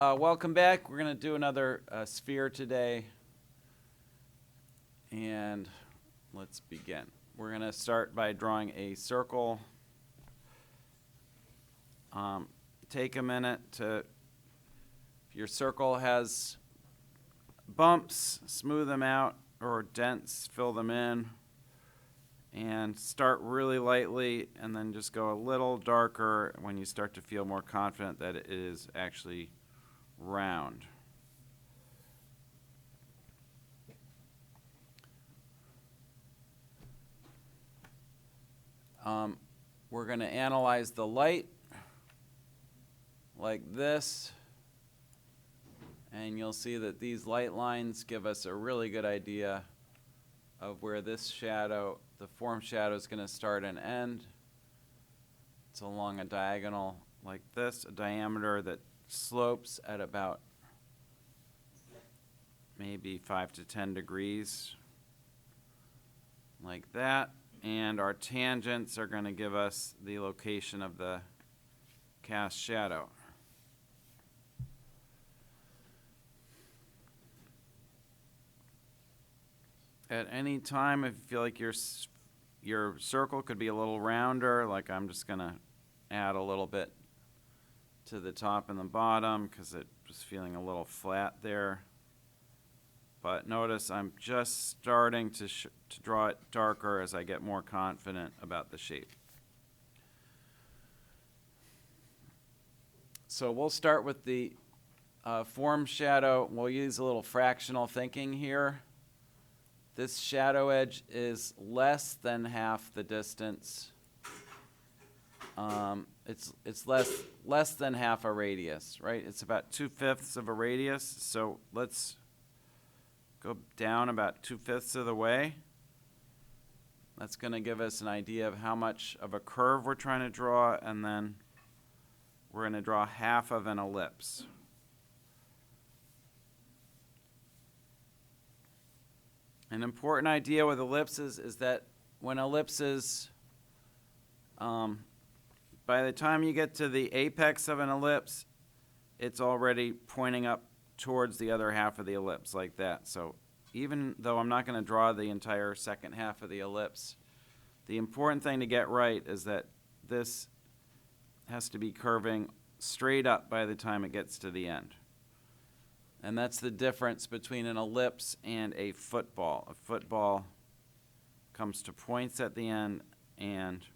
Welcome back. We're going to do another sphere today. And let's begin. We're going to start by drawing a circle. Take a minute to, if your circle has bumps, smooth them out, or dents, fill them in. And start really lightly and then just go a little darker when you start to feel more confident that it is actually round. We're going to analyze the light like this, and you'll see that these light lines give us a really good idea of where this shadow, the form shadow, is going to start and end. It's along a diagonal like this, a diameter that slopes at about maybe 5 to 10 degrees, like that. And our tangents are going to give us the location of the cast shadow. At any time, if you feel like your circle could be a little rounder, like I'm just going to add a little bit to the top and the bottom because it was feeling a little flat there. But notice I'm just starting to draw it darker as I get more confident about the shape. So we'll start with the form shadow. We'll use a little fractional thinking here. This shadow edge is less than half the distance. It's less than half a radius, right? It's about 2/5 of a radius. So let's go down about 2/5 of the way. That's going to give us an idea of how much of a curve we're trying to draw, and then we're going to draw half of an ellipse. An important idea with ellipses is that when ellipses, by the time you get to the apex of an ellipse, it's already pointing up towards the other half of the ellipse, like that. So even though I'm not going to draw the entire second half of the ellipse, the important thing to get right is that this has to be curving straight up by the time it gets to the end. And that's the difference between an ellipse and a football. A football comes to points at the end, and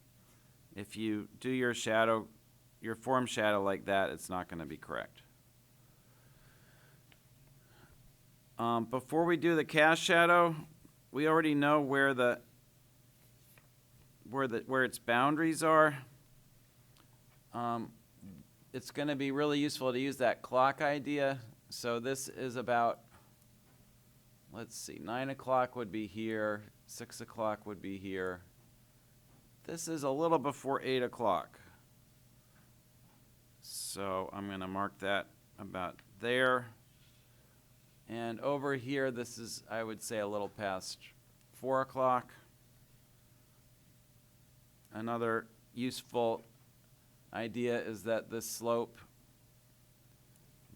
if you do your shadow, your form shadow like that, it's not going to be correct. Before we do the cast shadow, we already know where its boundaries are. It's going to be really useful to use that clock idea. So this is about, let's see, 9 o'clock would be here, 6 o'clock would be here. This is a little before 8 o'clock. So I'm going to mark that about there. And over here, this is, I would say, a little past 4 o'clock. Another useful idea is that this slope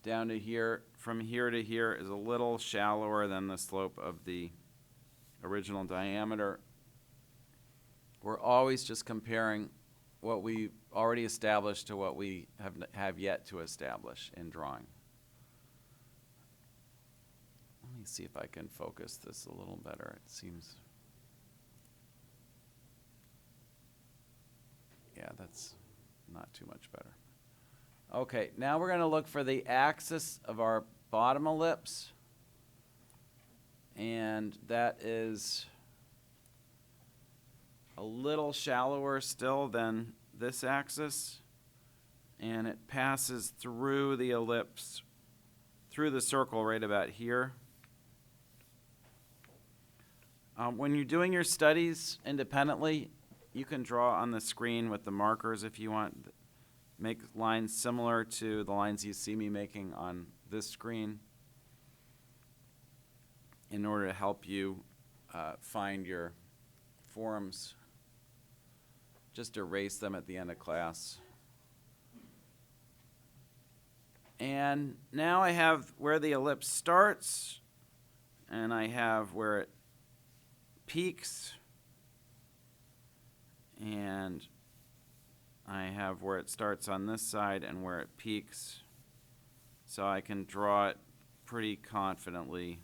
down to here, from here to here, is a little shallower than the slope of the original diameter. We're always just comparing what we already established to what we have yet to establish in drawing. Let me see if I can focus this a little better. It seems, yeah, that's not too much better. Okay, now we're going to look for the axis of our bottom ellipse, and that is a little shallower still than this axis, and it passes through the ellipse, through the circle right about here. When you're doing your studies independently, you can draw on the screen with the markers if you want. Make lines similar to the lines you see me making on this screen in order to help you find your forms. Just erase them at the end of class. And now I have where the ellipse starts, and I have where it peaks, and I have where it starts on this side and where it peaks. So I can draw it pretty confidently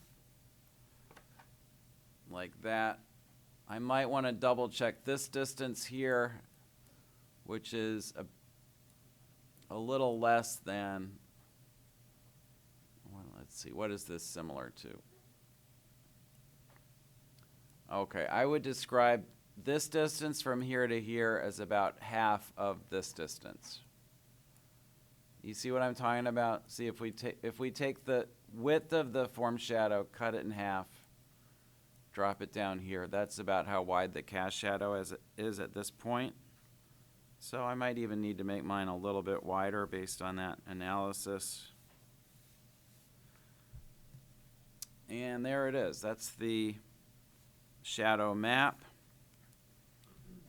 like that. I might want to double check this distance here, which is a little less than, well, let's see, what is this similar to? Okay, I would describe this distance from here to here as about half of this distance. You see what I'm talking about? See, if we take the width of the form shadow, cut it in half, drop it down here, that's about how wide the cast shadow is at this point. So I might even need to make mine a little bit wider based on that analysis. And there it is. That's the shadow map,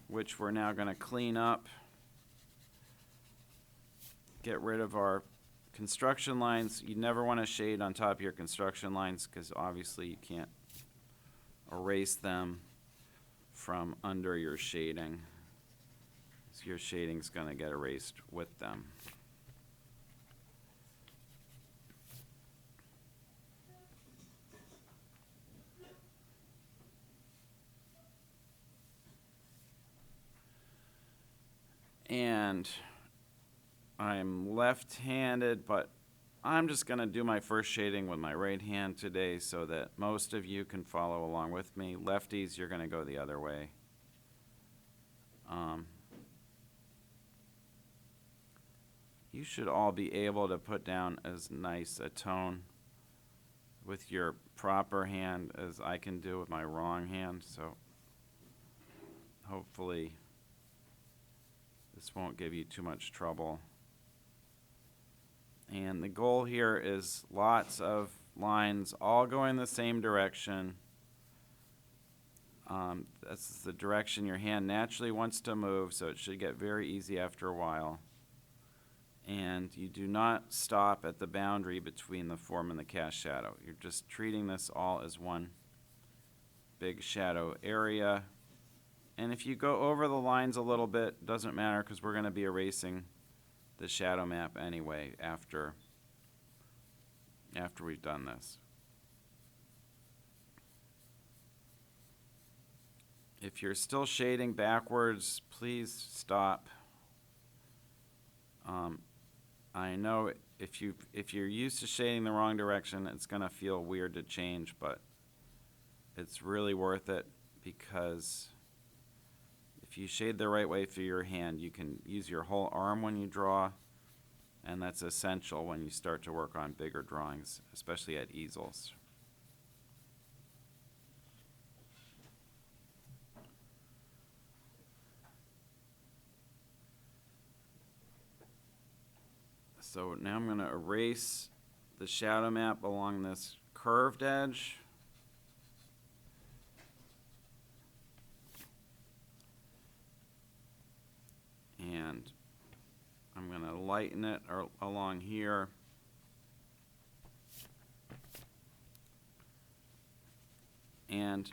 which we're now going to clean up. Get rid of our construction lines. You never want to shade on top of your construction lines because obviously you can't erase them from under your shading. So your shading's going to get erased with them. And I'm left-handed, but I'm just going to do my first shading with my right hand today so that most of you can follow along with me. Lefties, you're going to go the other way. You should all be able to put down as nice a tone with your proper hand as I can do with my wrong hand, so hopefully this won't give you too much trouble. And the goal here is lots of lines all going the same direction. This is the direction your hand naturally wants to move, so it should get very easy after a while. And you do not stop at the boundary between the form and the cast shadow. You're just treating this all as one big shadow area. And if you go over the lines a little bit, doesn't matter because we're going to be erasing the shadow map anyway after we've done this. If you're still shading backwards, please stop. I know if you're used to shading the wrong direction, it's going to feel weird to change, but it's really worth it because if you shade the right way for your hand, you can use your whole arm when you draw, and that's essential when you start to work on bigger drawings, especially at easels. So now I'm going to erase the shadow map along this curved edge. And I'm going to lighten it along here. And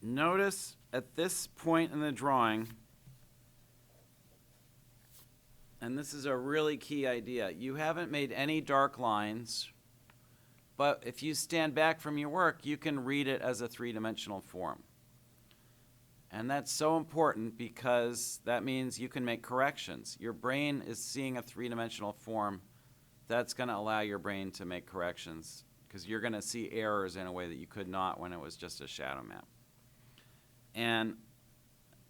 notice at this point in the drawing, and this is a really key idea, you haven't made any dark lines, but if you stand back from your work, you can read it as a three-dimensional form. And that's so important because that means you can make corrections. Your brain is seeing a three-dimensional form. That's going to allow your brain to make corrections because you're going to see errors in a way that you could not when it was just a shadow map. And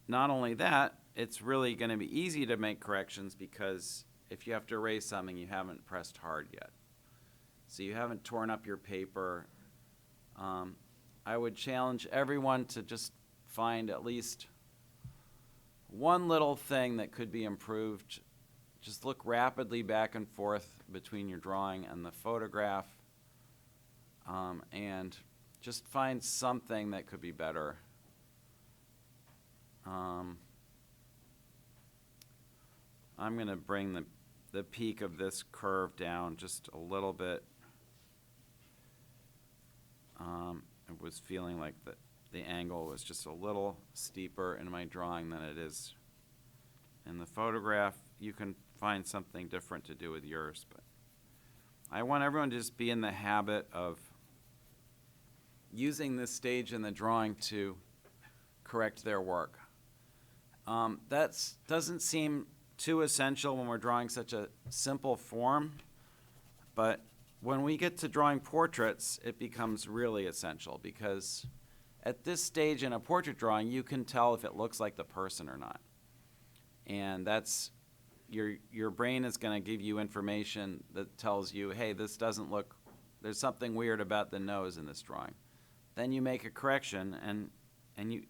not only that, it's really going to be easy to make corrections because if you have to erase something, you haven't pressed hard yet. So you haven't torn up your paper. I would challenge everyone to just find at least one little thing that could be improved. Just look rapidly back and forth between your drawing and the photograph, and just find something that could be better. I'm going to bring the the peak of this curve down just a little bit. I was feeling like the angle was just a little steeper in my drawing than it is in the photograph. You can find something different to do with yours, but I want everyone to just be in the habit of using this stage in the drawing to correct their work. That doesn't seem too essential when we're drawing such a simple form, but when we get to drawing portraits, it becomes really essential, because at this stage in a portrait drawing, you can tell if it looks like the person or not. And that's, your brain is going to give you information that tells you, hey, this doesn't look, there's something weird about the nose in this drawing. Then you make a correction,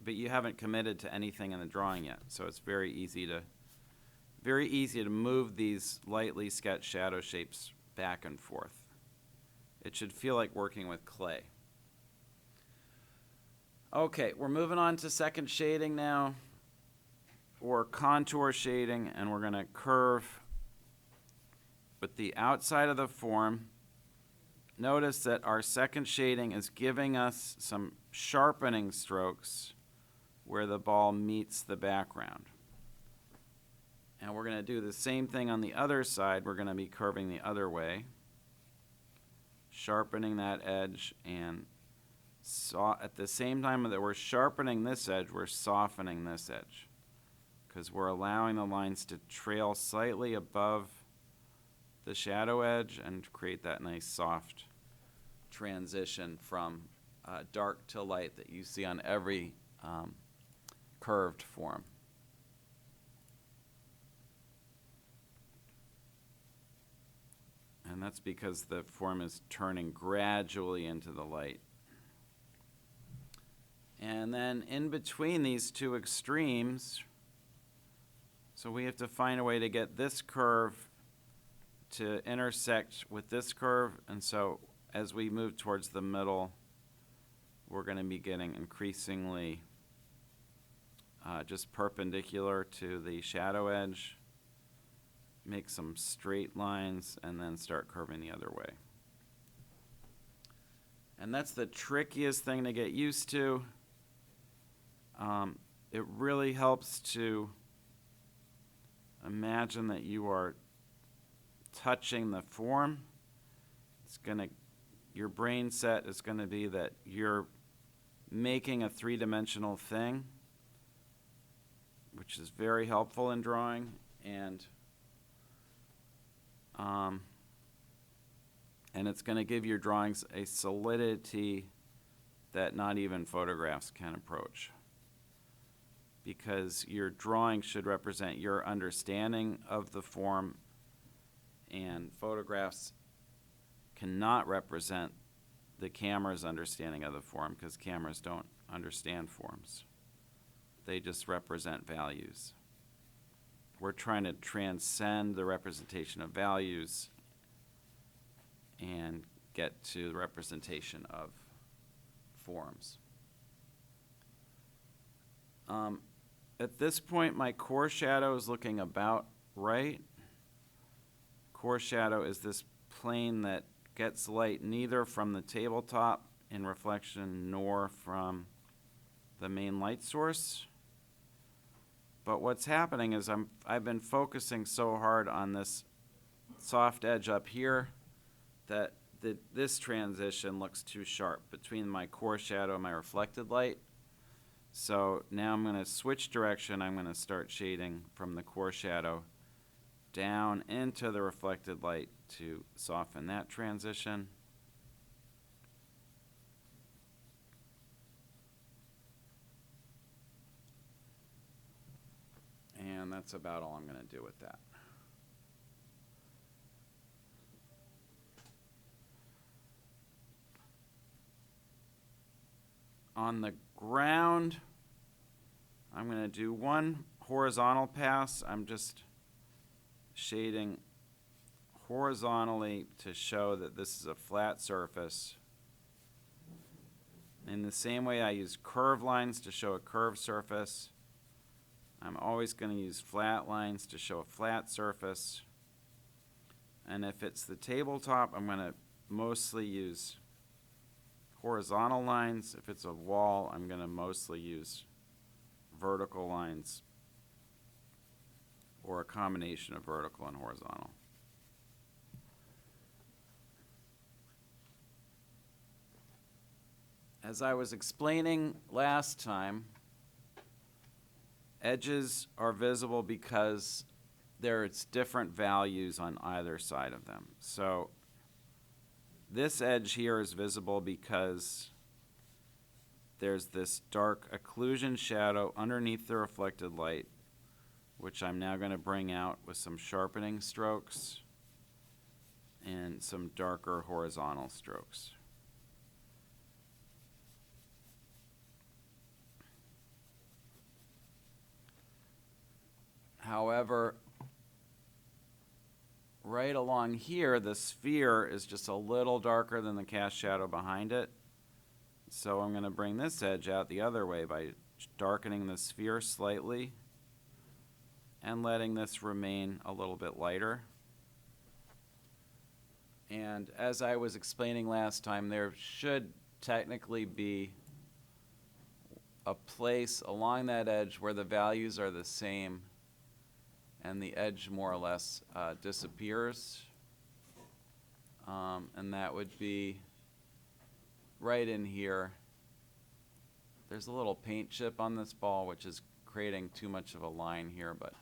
but you haven't committed to anything in the drawing yet. So it's very easy to move these lightly sketched shadow shapes back and forth. It should feel like working with clay. Okay, we're moving on to second shading now, or contour shading, and we're going to curve with the outside of the form. Notice that our second shading is giving us some sharpening strokes where the ball meets the background. And we're going to do the same thing on the other side. We're going to be curving the other way, sharpening that edge, and at the same time that we're sharpening this edge, we're softening this edge, because we're allowing the lines to trail slightly above the shadow edge and create that nice soft transition from dark to light that you see on every curved form. And that's because the form is turning gradually into the light. And then in between these two extremes, so we have to find a way to get this curve to intersect with this curve. And so as we move towards the middle, we're going to be getting increasingly just perpendicular to the shadow edge, make some straight lines, and then start curving the other way. And that's the trickiest thing to get used to. It really helps to imagine that you are touching the form. Your brain set is going to be that you're making a three-dimensional thing, which is very helpful in drawing, and it's going to give your drawings a solidity that not even photographs can approach, because your drawing should represent your understanding of the form, and photographs cannot represent the camera's understanding of the form, because cameras don't understand forms. They just represent values. We're trying to transcend the representation of values and get to the representation of forms. At this point, my core shadow is looking about right. Core shadow is this plane that gets light neither from the tabletop in reflection nor from the main light source. But what's happening is I've been focusing so hard on this soft edge up here that this transition looks too sharp between my core shadow and my reflected light. So now I'm going to switch direction. I'm going to start shading from the core shadow down into the reflected light to soften that transition. And that's about all I'm going to do with that. On the ground, I'm going to do one horizontal pass. I'm just shading horizontally to show that this is a flat surface. In the same way I use curved lines to show a curved surface, I'm always going to use flat lines to show a flat surface. And if it's the tabletop, I'm going to mostly use horizontal lines. If it's a wall, I'm going to mostly use vertical lines, or a combination of vertical and horizontal. As I was explaining last time, edges are visible because there's different values on either side of them. So this edge here is visible because there's this dark occlusion shadow underneath the reflected light, which I'm now going to bring out with some sharpening strokes and some darker horizontal strokes. However, right along here, the sphere is just a little darker than the cast shadow behind it. So I'm going to bring this edge out the other way by darkening the sphere slightly and letting this remain a little bit lighter. And as I was explaining last time, there should technically be a place along that edge where the values are the same and the edge more or less disappears. And that would be right in here. There's a little paint chip on this ball, which is creating too much of a line here, but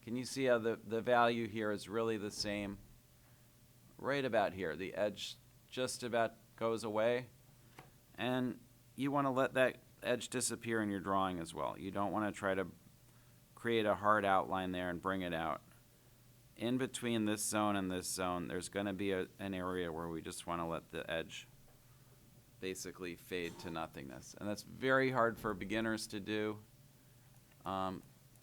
can you see how the value here is really the same? Right about here. The edge just about goes away, and you want to let that edge disappear in your drawing as well. You don't want to try to create a hard outline there and bring it out. In between this zone and this zone, there's going to be an area where we just want to let the edge basically fade to nothingness. And that's very hard for beginners to do.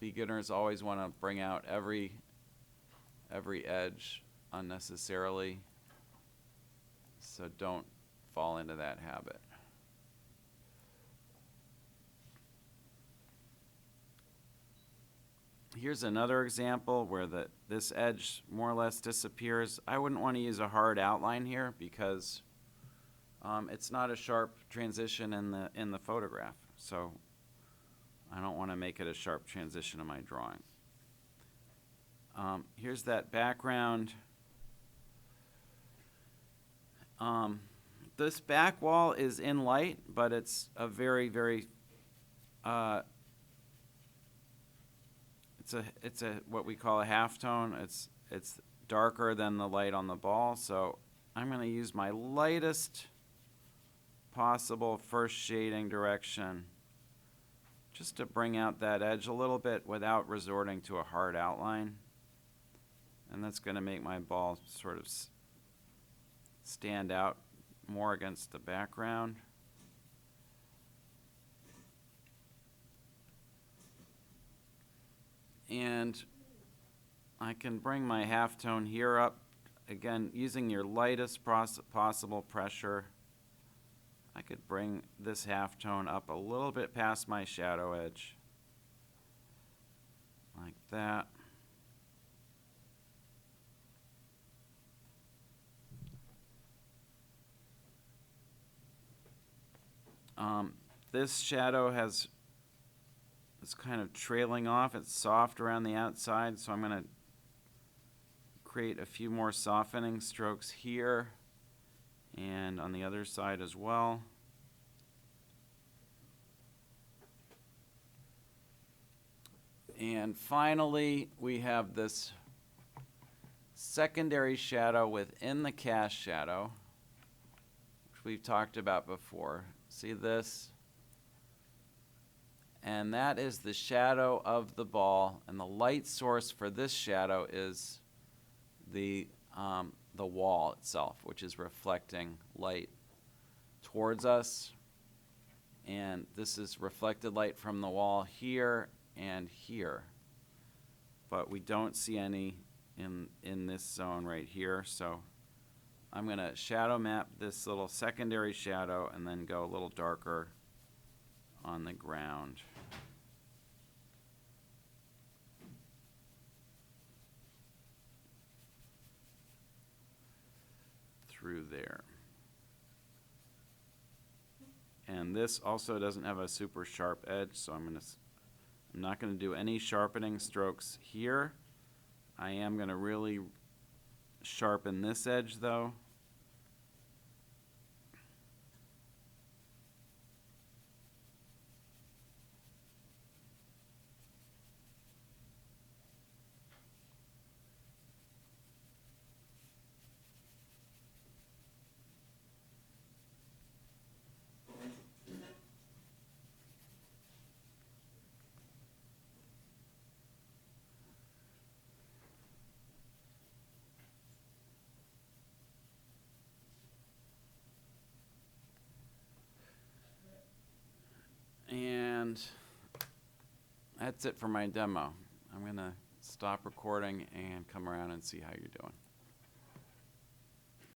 Beginners always want to bring out every edge unnecessarily, so don't fall into that habit. Here's another example where this edge more or less disappears. I wouldn't want to use a hard outline here because it's not a sharp transition in the photograph, so I don't want to make it a sharp transition in my drawing. Here's that background. This back wall is in light, but it's a very, very it's a what we call a halftone. It's darker than the light on the ball, so I'm going to use my lightest possible first shading direction just to bring out that edge a little bit without resorting to a hard outline. And that's going to make my ball sort of stand out more against the background. And I can bring my halftone here up, again, using your lightest possible pressure. I could bring this halftone up a little bit past my shadow edge, like that. This shadow is kind of trailing off. It's soft around the outside, so I'm going to create a few more softening strokes here and on the other side as well. And finally, we have this secondary shadow within the cast shadow, which we've talked about before. See this? And that is the shadow of the ball, and the light source for this shadow is the wall itself, which is reflecting light towards us. And this is reflected light from the wall here and here. But we don't see any in this zone right here, so I'm going to shadow map this little secondary shadow and then go a little darker on the ground. through there. And this also doesn't have a super sharp edge, so I'm not gonna do any sharpening strokes here. I am gonna really sharpen this edge though. And that's it for my demo. I'm gonna stop recording and come around and see how you're doing.